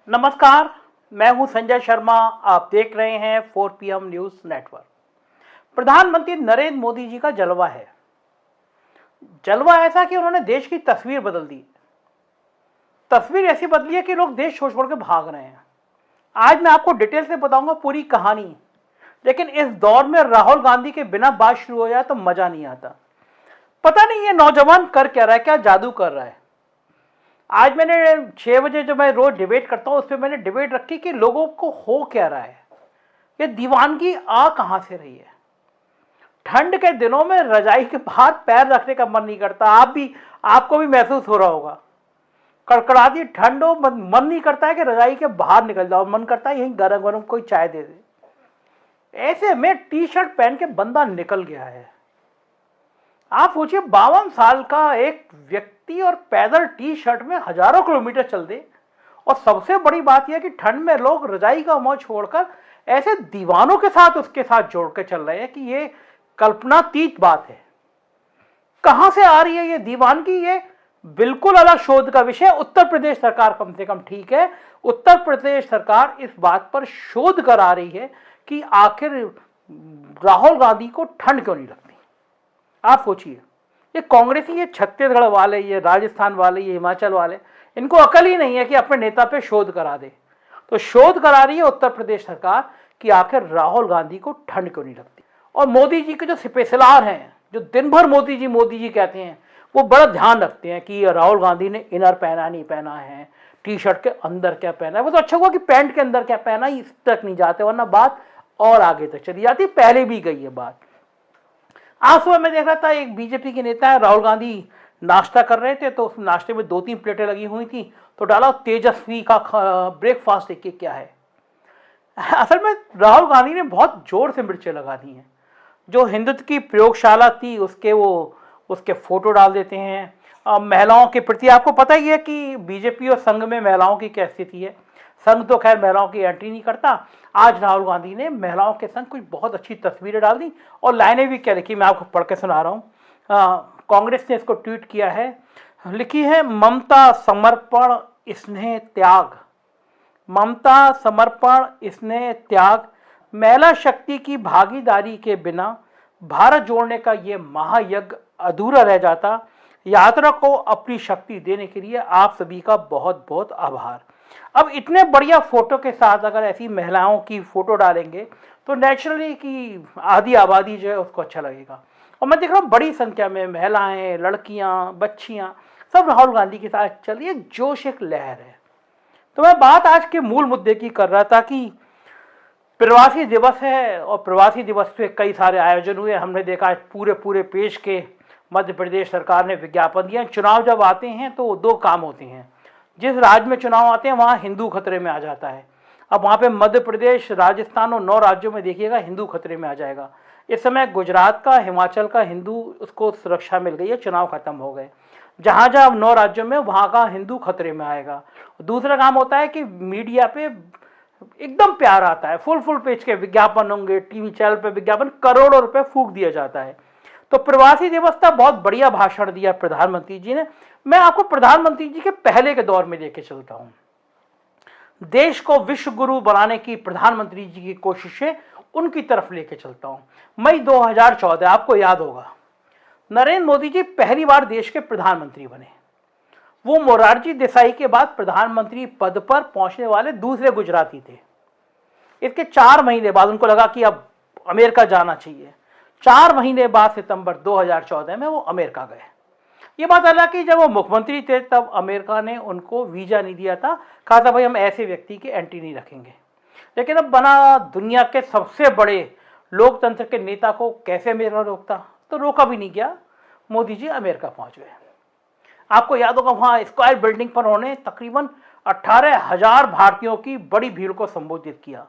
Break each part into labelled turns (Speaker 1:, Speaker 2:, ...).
Speaker 1: नमस्कार, मैं हूं संजय शर्मा। आप देख रहे हैं 4 PM न्यूज नेटवर्क। प्रधानमंत्री नरेंद्र मोदी जी का जलवा है। जलवा ऐसा कि उन्होंने देश की तस्वीर बदल दी। तस्वीर ऐसी बदली है कि लोग देश छोड़ छोड़ के भाग रहे हैं। आज मैं आपको डिटेल से बताऊंगा पूरी कहानी, लेकिन इस दौर में राहुल गांधी के बिना बात शुरू हो जाए तो मजा नहीं आता। पता नहीं ये नौजवान कर क्या रहा है, क्या जादू कर रहा है। आज मैंने 6 बजे जो मैं रोज डिबेट करता हूं, उस पर मैंने डिबेट रखी कि लोगों को हो क्या रहा है, ये दीवानगी आ कहां से रही है। ठंड के दिनों में रजाई के बाहर पैर रखने का मन नहीं करता। आपको भी महसूस हो रहा होगा। कड़कड़ाती ठंड हो, मन नहीं करता है कि रजाई के बाहर निकल जाओ, मन करता है यहीं गरम गरम कोई चाय दे दे। ऐसे में टी शर्ट पहन के बंदा निकल गया है। आप सोचिए, 52 साल का एक व्यक्ति और पैदल टी शर्ट में हजारों किलोमीटर चल दे। और सबसे बड़ी बात यह कि ठंड में लोग रजाई का मोह छोड़कर ऐसे दीवानों के साथ उसके साथ जोड़ के चल रहे हैं कि ये कल्पनातीत बात है। कहां से आ रही है ये दीवानगी? ये बिल्कुल अलग शोध का विषय। उत्तर प्रदेश सरकार कम से कम ठीक है, उत्तर प्रदेश सरकार इस बात पर शोध करा रही है कि आखिर राहुल गांधी को ठंड क्यों नहीं लगती। आप सोचिए, ये कांग्रेसी, ये छत्तीसगढ़ वाले, ये राजस्थान वाले, ये हिमाचल वाले, इनको अकल ही नहीं है कि अपने नेता पे शोध करा दे। तो शोध करा रही है उत्तर प्रदेश सरकार कि आखिर राहुल गांधी को ठंड क्यों नहीं लगती। और मोदी जी के जो सिपहसालार हैं, जो दिन भर मोदी जी कहते हैं, वो बड़ा ध्यान रखते हैं कि राहुल गांधी ने इनर पहना नहीं पहना है, टी शर्ट के अंदर क्या पहना है। वो तो अच्छा हुआ कि पैंट के अंदर क्या पहना है इस तक नहीं जाते, वरना बात और आगे तक चली जाती। पहले भी गई है बात। आज सुबह मैं देख रहा था, एक बीजेपी के नेता है, राहुल गांधी नाश्ता कर रहे थे, तो उस नाश्ते में 2-3 प्लेटें लगी हुई थी, तो डाला तेजस्वी का ब्रेकफास्ट। देखिए क्या है। असल में राहुल गांधी ने बहुत जोर से मिर्चें लगा दी हैं। जो हिंदुत्व की प्रयोगशाला थी उसके फोटो डाल देते हैं। महिलाओं के प्रति आपको पता ही है कि बीजेपी और संघ में महिलाओं की क्या स्थिति है। संघ तो खैर महिलाओं की एंट्री नहीं करता। आज राहुल गांधी ने महिलाओं के संग कुछ बहुत अच्छी तस्वीरें डाल दी और लाइनें भी क्या लिखी, मैं आपको पढ़ के सुना रहा हूँ। कांग्रेस ने इसको ट्वीट किया है, लिखी है, ममता समर्पण स्नेह त्याग, ममता समर्पण स्नेह त्याग, महिला शक्ति की भागीदारी के बिना भारत जोड़ने का ये महायज्ञ अधूरा रह जाता। यात्रा को अपनी शक्ति देने के लिए आप सभी का बहुत बहुत आभार। अब इतने बढ़िया फोटो के साथ अगर ऐसी महिलाओं की फोटो डालेंगे तो नेचुरली कि आधी आबादी जो है उसको अच्छा लगेगा। और मैं देख रहा हूँ बड़ी संख्या में महिलाएं, लड़कियां, बच्चियां सब राहुल गांधी के साथ चल रही है। जोश, एक लहर है। तो मैं बात आज के मूल मुद्दे की कर रहा था कि प्रवासी दिवस है और प्रवासी दिवस पे कई सारे आयोजन हुए। हमने देखा पूरे पेश के मध्य प्रदेश सरकार ने विज्ञापन दिया। चुनाव जब आते हैं तो 2 काम होते हैं। जिस राज्य में चुनाव आते हैं वहाँ हिंदू खतरे में आ जाता है। अब वहाँ पे मध्य प्रदेश, राजस्थान और 9 राज्यों में देखिएगा हिंदू खतरे में आ जाएगा। इस समय गुजरात का, हिमाचल का हिंदू, उसको सुरक्षा मिल गई है, चुनाव खत्म हो गए। जहाँ जहाँ 9 राज्यों में, वहाँ का हिंदू खतरे में आएगा। दूसरा काम होता है कि मीडिया पे एकदम प्यार आता है, फुल पेज के विज्ञापन होंगे, टीवी चैनल पे विज्ञापन, करोड़ों रुपए फूंक दिया जाता है। तो प्रवासी दिवस का बहुत बढ़िया भाषण दिया प्रधानमंत्री जी ने। मैं आपको प्रधानमंत्री जी के पहले के दौर में लेके चलता हूं। देश को विश्व गुरु बनाने की प्रधानमंत्री जी की कोशिशें, उनकी तरफ लेके चलता हूं। मई 2014, आपको याद होगा, नरेंद्र मोदी जी पहली बार देश के प्रधानमंत्री बने। वो मोरारजी देसाई के बाद प्रधानमंत्री पद पर पहुंचने वाले दूसरे गुजराती थे। इसके 4 महीने बाद उनको लगा कि अब अमेरिका जाना चाहिए। 4 महीने बाद सितंबर 2014 में वो अमेरिका गए। ये बात अलग कि जब वो मुख्यमंत्री थे तब अमेरिका ने उनको वीजा नहीं दिया था, कहा था भाई हम ऐसे व्यक्ति की एंट्री नहीं रखेंगे। लेकिन अब बना दुनिया के सबसे बड़े लोकतंत्र के नेता को कैसे अमेरिका रोकता, तो रोका भी नहीं गया। मोदी जी अमेरिका पहुंच गए। आपको याद होगा वहां स्क्वायर बिल्डिंग पर उन्होंने तकरीबन 18,000 भारतीयों की बड़ी भीड़ को संबोधित किया।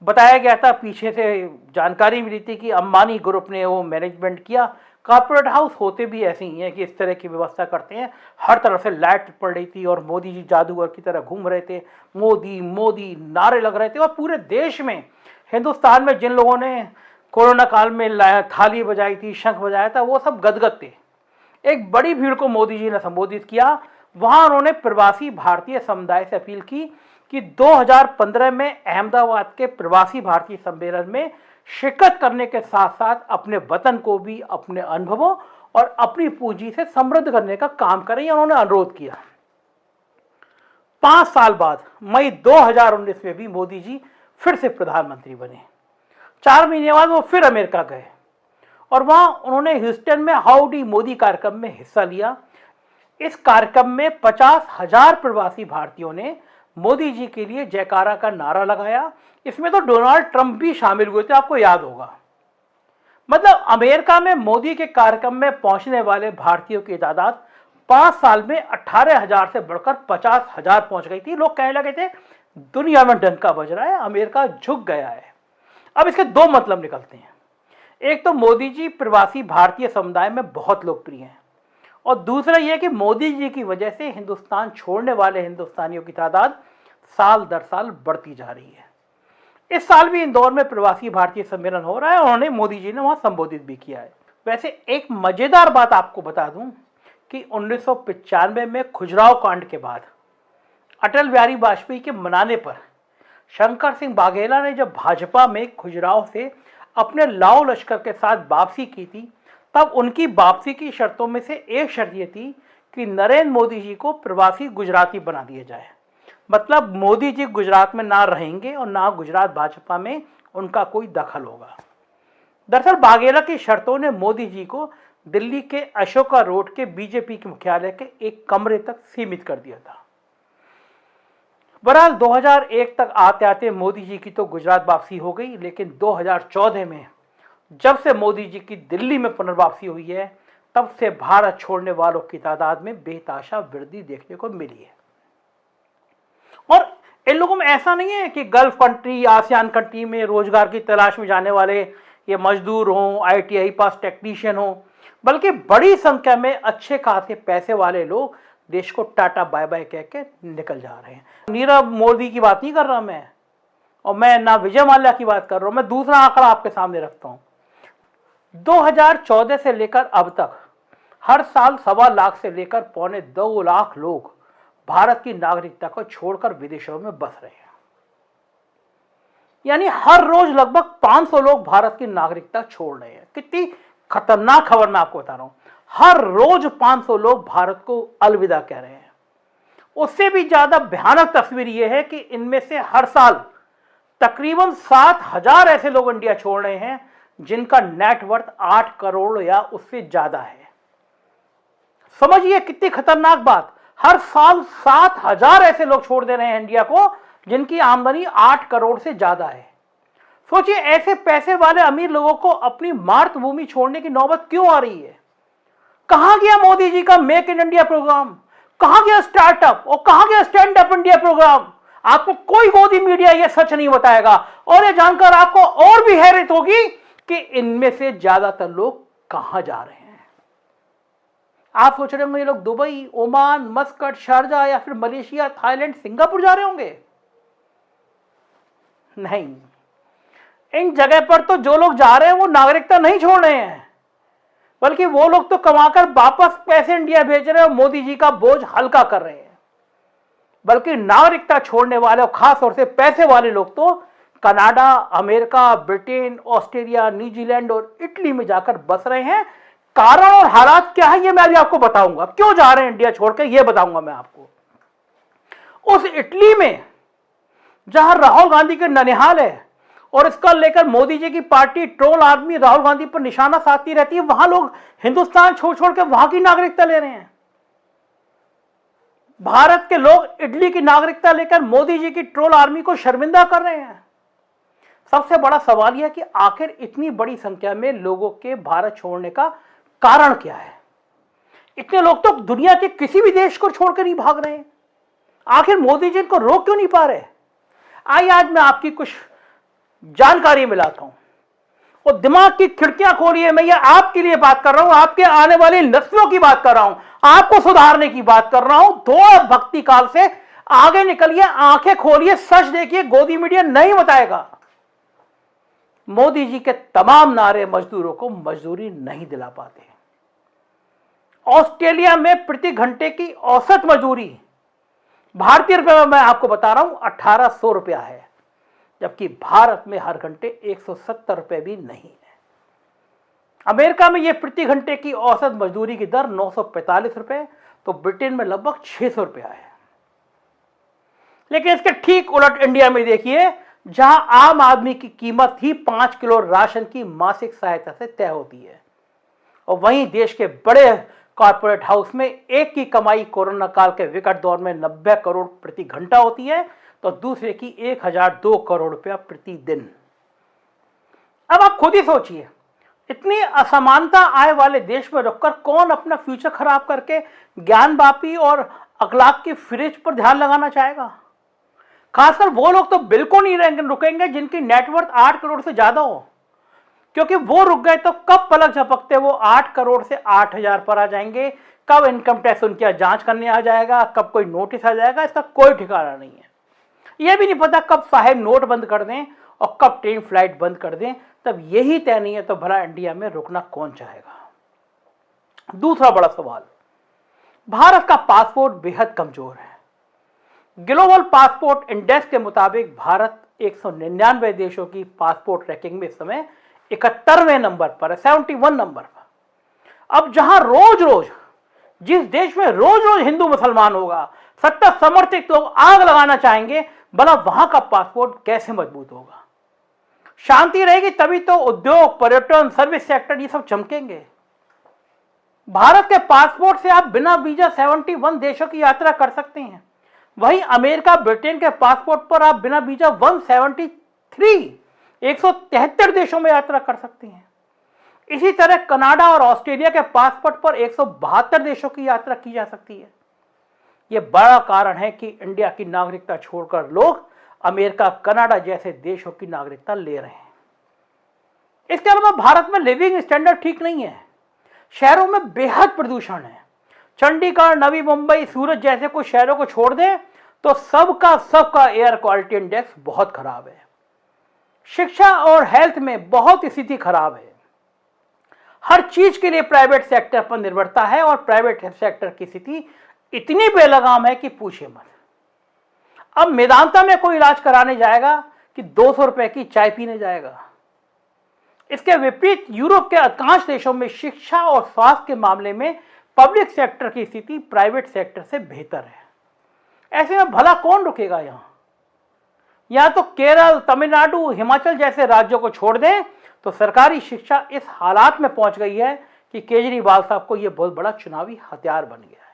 Speaker 1: बताया गया था, पीछे से जानकारी मिली थी कि अंबानी ग्रुप ने वो मैनेजमेंट किया। कॉर्पोरेट हाउस होते भी ऐसे ही हैं कि इस तरह की व्यवस्था करते हैं। हर तरफ से लाइट पड़ रही थी और मोदी जी जादूगर की तरह घूम रहे थे। मोदी मोदी नारे लग रहे थे। और पूरे देश में, हिंदुस्तान में जिन लोगों ने कोरोना काल में थाली बजाई थी, शंख बजाया था, वो सब गदगद थे। एक बड़ी भीड़ को मोदी जी ने संबोधित किया। वहां उन्होंने प्रवासी भारतीय समुदाय से अपील की कि 2015 में अहमदाबाद के प्रवासी भारतीय सम्मेलन में शिरकत करने के साथ साथ अपने वतन को भी अपने अनुभवों और अपनी पूंजी से समृद्ध करने का काम करें, उन्होंने अनुरोध किया। 5 साल बाद मई 2019 में भी मोदी जी फिर से प्रधानमंत्री बने। 4 महीने बाद वो फिर अमेरिका गए और वहां उन्होंने ह्यूस्टन में हाउडी मोदी कार्यक्रम में हिस्सा लिया। इस कार्यक्रम में 50,000 प्रवासी भारतीयों ने मोदी जी के लिए जयकारा का नारा लगाया। इसमें तो डोनाल्ड ट्रंप भी शामिल हुए थे, आपको याद होगा। मतलब अमेरिका में मोदी के कार्यक्रम में पहुंचने वाले भारतीयों की तादाद 5 साल में 18,000 से बढ़कर 50,000 पहुंच गई थी। लोग कहने लगे थे दुनिया में डंका बज रहा है, अमेरिका झुक गया है। अब इसके 2 मतलब निकलते हैं। एक तो मोदी जी प्रवासी भारतीय समुदाय में बहुत लोकप्रिय हैं और दूसरा यह कि मोदी जी की वजह से हिंदुस्तान छोड़ने वाले हिंदुस्तानियों की तादाद साल दर साल बढ़ती जा रही है। इस साल भी इंदौर में प्रवासी भारतीय सम्मेलन हो रहा है, उन्होंने मोदी जी ने वहां संबोधित भी किया है। वैसे एक मजेदार बात आपको बता दूं कि 1995 में खजुराहो कांड के बाद अटल बिहारी वाजपेयी के मनाने पर शंकर सिंह वाघेला ने जब भाजपा में खजुराहो से अपने लाओ लश्कर के साथ वापसी की थी, तब उनकी वापसी की शर्तों में से एक शर्त यह थी कि नरेंद्र मोदी जी को प्रवासी गुजराती बना दिया जाए। मतलब मोदी जी गुजरात में ना रहेंगे और ना गुजरात भाजपा में उनका कोई दखल होगा। दरअसल वाघेला की शर्तों ने मोदी जी को दिल्ली के अशोका रोड के बीजेपी के मुख्यालय के एक कमरे तक सीमित कर दिया था। बहरहाल 2001 तक आते आते मोदी जी की तो गुजरात वापसी हो गई, लेकिन 2014 में जब से मोदी जी की दिल्ली में पुनर्वापसी हुई है, तब से भारत छोड़ने वालों की तादाद में बेतहाशा वृद्धि देखने को मिली है। और इन लोगों में ऐसा नहीं है कि गल्फ कंट्री, आसियान कंट्री में रोजगार की तलाश में जाने वाले ये मजदूर हों, ITI पास टेक्नीशियन हों, बल्कि बड़ी संख्या में अच्छे खासे पैसे वाले लोग देश को टाटा बाय बाय कह के निकल जा रहे हैं। नीरव मोदी की बात नहीं कर रहा मैं, और मैं ना विजय माल्या की बात कर रहा हूं। मैं दूसरा आंकड़ा आपके सामने रखता हूं। 2014 से लेकर अब तक हर साल 1.25 लाख से लेकर 1.25 लाख लोग भारत की नागरिकता को छोड़कर विदेशों में बस रहे हैं। यानी हर रोज लगभग 500 लोग भारत की नागरिकता छोड़ रहे हैं। कितनी खतरनाक खबर मैं आपको बता रहा हूं। हर रोज 500 लोग भारत को अलविदा कह रहे हैं। उससे भी ज्यादा भयानक तस्वीर यह है कि इनमें से हर साल तकरीबन 7,000 ऐसे लोग इंडिया छोड़ रहे हैं जिनका नेटवर्थ 8 करोड़ या उससे ज्यादा है। समझिए कितनी खतरनाक बात। हर साल 7,000 ऐसे लोग छोड़ दे रहे हैं इंडिया को जिनकी आमदनी 8 करोड़ से ज्यादा है। सोचिए ऐसे पैसे वाले अमीर लोगों को अपनी मातृभूमि छोड़ने की नौबत क्यों आ रही है। कहां गया मोदी जी का मेक इन इंडिया प्रोग्राम, कहां गया स्टार्टअप और कहां गया स्टैंड अप इंडिया प्रोग्राम। आपको कोई मोदी मीडिया यह सच नहीं बताएगा और यह जानकर आपको और भी हैरत होगी कि इनमें से ज्यादातर लोग कहां जा रहे हैं। आप सोच रहे होंगे ये लोग दुबई, ओमान, मस्कट, शारजा या फिर मलेशिया, थाईलैंड, सिंगापुर जा रहे होंगे। नहीं, इन जगह पर तो जो लोग जा रहे हैं वो नागरिकता नहीं छोड़ रहे हैं, बल्कि वो लोग तो कमाकर वापस पैसे इंडिया भेज रहे हैं और मोदी जी का बोझ हल्का कर रहे हैं। बल्कि नागरिकता छोड़ने वाले और खास तौर से पैसे वाले लोग तो Canada, America, Britain, Australia, New Zealand और इटली में जाकर बस रहे हैं। कारण और हालात क्या है ये मैं अभी आपको बताऊंगा। क्यों जा रहे हैं इंडिया छोड़कर ये बताऊंगा मैं आपको। उस इटली में जहां राहुल गांधी के ननिहाल है और इसका लेकर मोदी जी की party troll army Rahul Gandhi पर निशाना साधती रहती है, वहां लोग हिंदुस्तान छोड़ छोड़ के वहां की नागरिकता ले रहे हैं। भारत के लोग इटली की नागरिकता लेकर मोदी जी की ट्रोल आर्मी को शर्मिंदा कर रहे हैं। सबसे बड़ा सवाल यह है कि आखिर इतनी बड़ी संख्या में लोगों के भारत छोड़ने का कारण क्या है। इतने लोग तो दुनिया के किसी भी देश को छोड़कर नहीं भाग रहे हैं। आखिर मोदी जी इनको रोक क्यों नहीं पा रहे। आइए आज मैं आपकी कुछ जानकारी मिलाता हूं और दिमाग की खिड़कियां खोलिए। मैं ये आपके लिए बात कर रहा हूं, आपके आने वाली नस्लों की बात कर रहा हूं, आपको सुधारने की बात कर रहा हूं। थोड़ा भक्ति काल से आगे निकलिए, आंखें खोलिए, सच देखिए। गोदी मीडिया नहीं बताएगा। मोदी जी के तमाम नारे मजदूरों को मजदूरी नहीं दिला पाते। ऑस्ट्रेलिया में प्रति घंटे की औसत मजदूरी भारतीय रुपए में मैं आपको बता रहा हूं 1800 रुपया है, जबकि भारत में हर घंटे 170 रुपए भी नहीं है। अमेरिका में यह प्रति घंटे की औसत मजदूरी की दर 945 रुपए, तो ब्रिटेन में लगभग 600 रुपया है। लेकिन इसके ठीक उलट इंडिया में देखिए, जहां आम आदमी की कीमत ही 5 किलो राशन की मासिक सहायता से तय होती है, और वहीं देश के बड़े कॉर्पोरेट हाउस में एक की कमाई कोरोना काल के विकट दौर में 90 करोड़ प्रति घंटा होती है, तो दूसरे की 1002 करोड़ रुपया प्रति दिन। अब आप खुद ही सोचिए, इतनी असमानता आय वाले देश में रुककर कौन अपना फ्यूचर खराब करके ज्ञानवापी और अखलाक की फ्रिज पर ध्यान लगाना चाहेगा? खासकर वो लोग तो बिल्कुल नहीं रुकेंगे जिनकी नेटवर्थ 8 करोड़ से ज्यादा हो, क्योंकि वो रुक गए तो कब पलक झपकते वो 8 करोड़ से 8000 पर आ जाएंगे, कब इनकम टैक्स उनकी जांच करने आ जाएगा, कब कोई नोटिस आ जाएगा, इसका कोई ठिकाना नहीं है। यह भी नहीं पता कब साहेब नोट बंद कर दें और कब ट्रेन फ्लाइट बंद कर दें। तब यही तय नहीं है तो भला इंडिया में रुकना कौन चाहेगा? दूसरा बड़ा सवाल, भारत का पासपोर्ट बेहद कमजोर है। ग्लोबल पासपोर्ट इंडेक्स के मुताबिक भारत 199 देशों की पासपोर्ट रैंकिंग में इस समय 71वें नंबर पर है, 71 नंबर पर। अब जहां रोज रोज जिस देश में रोज रोज हिंदू मुसलमान होगा, सत्ता समर्थित लोग आग लगाना चाहेंगे, भला वहां का पासपोर्ट कैसे मजबूत होगा? शांति रहेगी तभी तो उद्योग, पर्यटन, सर्विस सेक्टर ये सब चमकेंगे। भारत के पासपोर्ट से आप बिना वीजा 71 देशों की यात्रा कर सकते हैं। वहीं अमेरिका, ब्रिटेन के पासपोर्ट पर आप बिना वीजा 173 देशों में यात्रा कर सकते हैं। इसी तरह कनाडा और ऑस्ट्रेलिया के पासपोर्ट पर 172 देशों की यात्रा की जा सकती है। यह बड़ा कारण है कि इंडिया की नागरिकता छोड़कर लोग अमेरिका, कनाडा जैसे देशों की नागरिकता ले रहे हैं। इसके अलावा भारत में लिविंग स्टैंडर्ड ठीक नहीं है। शहरों में बेहद प्रदूषण है। चंडीगढ़, नवी मुंबई, सूरत जैसे कुछ शहरों को छोड़ दें तो सबका एयर क्वालिटी इंडेक्स बहुत खराब है। शिक्षा और हेल्थ में बहुत स्थिति खराब है। हर चीज के लिए प्राइवेट सेक्टर पर निर्भरता है, और प्राइवेट सेक्टर की स्थिति इतनी बेलगाम है कि पूछे मत। अब मेदांता में कोई इलाज कराने जाएगा कि 200 रुपए की चाय पीने जाएगा। इसके विपरीत यूरोप के अधिकांश देशों में शिक्षा और स्वास्थ्य के मामले में पब्लिक सेक्टर की स्थिति प्राइवेट सेक्टर से बेहतर है। ऐसे में भला कौन रुकेगा? यहां तो केरल, तमिलनाडु, हिमाचल जैसे राज्यों को छोड़ दें तो सरकारी शिक्षा इस हालात में पहुंच गई है कि केजरीवाल साहब को यह बहुत बड़ा चुनावी हथियार बन गया है।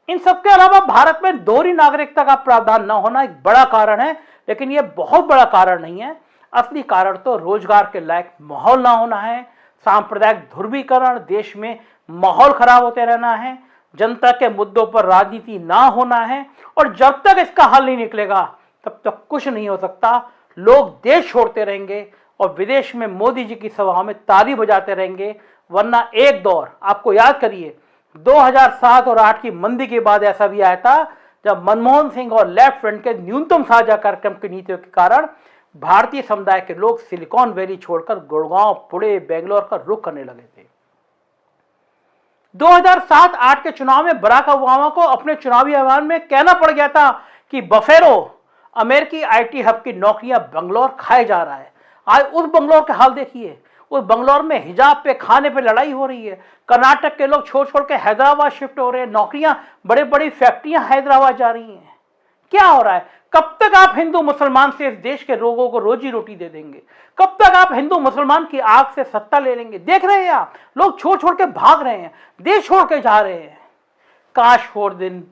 Speaker 1: इन सबके अलावा भारत में दोहरी नागरिकता का प्रावधान न होना एक बड़ा कारण है, लेकिन यह बहुत बड़ा कारण नहीं है। असली कारण तो रोजगार के लायक माहौल ना होना है, सांप्रदायिक ध्रुवीकरण, देश में माहौल खराब होते रहना है, जनता के मुद्दों पर राजनीति ना होना है, और जब तक इसका हल नहीं निकलेगा तब तक कुछ नहीं हो सकता। लोग देश छोड़ते रहेंगे और विदेश में मोदी जी की सभाओं में ताली बजाते रहेंगे, वरना एक दौर आपको याद करिए 2007 और 8 की मंदी के बाद ऐसा भी आया था जब मनमोहन सिंह और लेफ्ट फ्रंट के न्यूनतम साझा कार्यक्रम की नीतियों के कारण भारतीय समुदाय के लोग सिलिकॉन वैली छोड़कर गुड़गांव, पुणे, बेंगलोर का रुख करने लगे थे। 2007-8 के चुनाव में बराक ओबामा को अपने चुनावी अभियान में कहना पड़ गया था कि बफेरो अमेरिकी आईटी हब की नौकरियां बंगलौर खाए जा रहा है। आज उस बंगलौर के हाल देखिए। उस बंगलौर में हिजाब पे, खाने पे लड़ाई हो रही है। कर्नाटक के लोग छोड़ छोड़ के हैदराबाद शिफ्ट हो रहे हैं। नौकरियां, बड़े बड़ी फैक्ट्रियां हैदराबाद जा रही हैं। क्या हो रहा है? कब तक आप हिंदू मुसलमान से इस देश के लोगों को रोजी रोटी दे देंगे? कब तक आप हिंदू मुसलमान की आग से सत्ता ले लेंगे? देख रहे हैं आप, लोग छोड़ छोड़ के भाग रहे हैं, देश छोड़ के जा रहे हैं। काश और दिन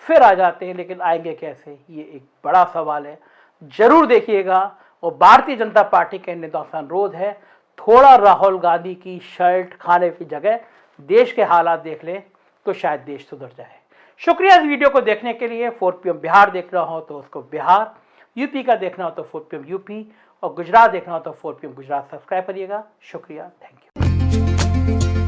Speaker 1: फिर आ जाते हैं, लेकिन आएंगे कैसे, ये एक बड़ा सवाल है। जरूर देखिएगा। और भारतीय जनता पार्टी के नेताओं से अनुरोध है, थोड़ा राहुल गांधी की शर्ट खाने की जगह देश के हालात देख लें तो शायद देश सुधर जाए। शुक्रिया इस वीडियो को देखने के लिए। 4PM बिहार देख रहा हो तो उसको बिहार, यूपी का देखना हो तो 4PM यूपी, और गुजरात देखना हो तो 4PM गुजरात सब्सक्राइब करिएगा। शुक्रिया, थैंक यू।